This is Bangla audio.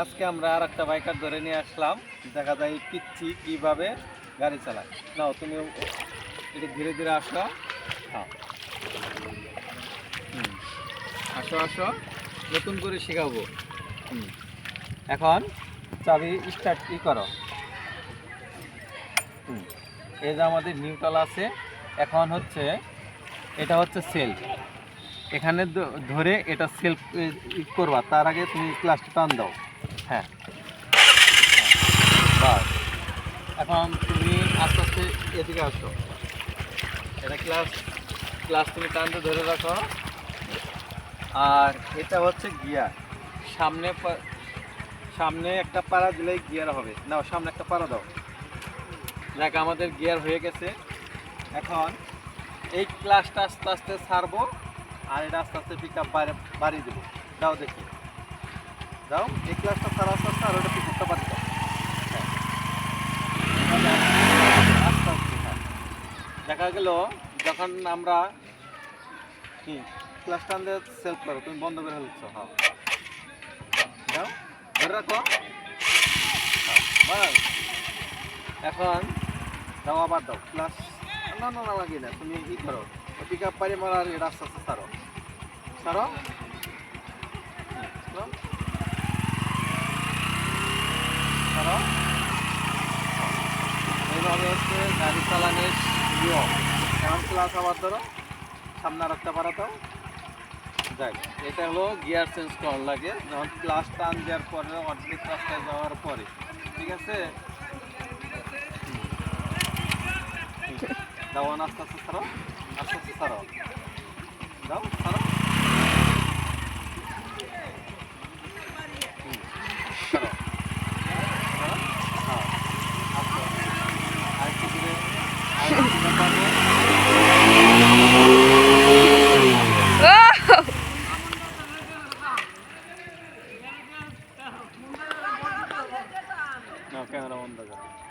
আজকে আমরা আর একটা বাইকার ধরে নিয়ে আসলাম। দেখা যায় পিচ্ছি কিভাবে গাড়ি চালায়। নাও তুমি একটু ধীরে ধীরে আসো। হ্যাঁ, আসো আসো, নতুন করে শেখাবো। এখন চাবি স্টার্ট কি করো। এই যে আমাদের নিউট্রাল আছে। এখন হচ্ছে এটা হচ্ছে সেলফ, এখানে ধরে এটা সেলফ করবা, তার আগে তুমি ক্লাসটা টান দাও। হ্যাঁ, বাস। এখন তুমি আস্তে আস্তে এদিকে আসো। এটা ক্লাস ক্লাস তুমি টানতে ধরে রাখো। আর এটা হচ্ছে গিয়ার। সামনে সামনে একটা পাড়া দিলেই গিয়ার হবে। নাও সামনে একটা পাড়া দাও। দেখ আমাদের গিয়ার হয়ে গেছে। এখন এই ক্লাসটা আস্তে আস্তে ছাড়বো, আর এটা আস্তে আস্তে পিক আপ বাড়িয়ে দেবো। দাও দেখি, দাও এই ক্লাসটা ছাড়া আস্তে আস্তে, আর ওটা পিক আপটা বাড়িয়ে দাও। আস্তে আস্তে দেখা গেল যখন আমরা কি ক্লাস টান দিয়ে সেলফ করো, তুমি বন্ধ করে ফেলছ। হ্যাঁ, দাও ধরে রাখো। বাস। এখন দাও, আবার দাও ক্লাস। না না না, লাগে না, তুমি ই করো, পিক আপ পারি মারা, আর এটা আস্তে আস্তে ছাড়ো ছাড়ো ছাড়ো। এইভাবে হচ্ছে গাড়ি চালানোর নিয়ম। এখন ক্লাস আবার ধরো, সামনে আর একটা পারা দাও। যাই, এটা হলো গিয়ার চেঞ্জ করার লাগে যখন ক্লাস টান দেওয়ার পরে, অর্ধেক রাস্তায় যাওয়ার পরে। ঠিক আছে, দাও আস্তে আস্তে ছাড়ো, আস্তে আস্তে ছাড়ো, দাও ছাড়ো ছাড়ো ছাড়ো। হ্যাঁ, আস্তে আরেকটু দূরে, আরেকটু ক্যামেরা বন্ধ করো।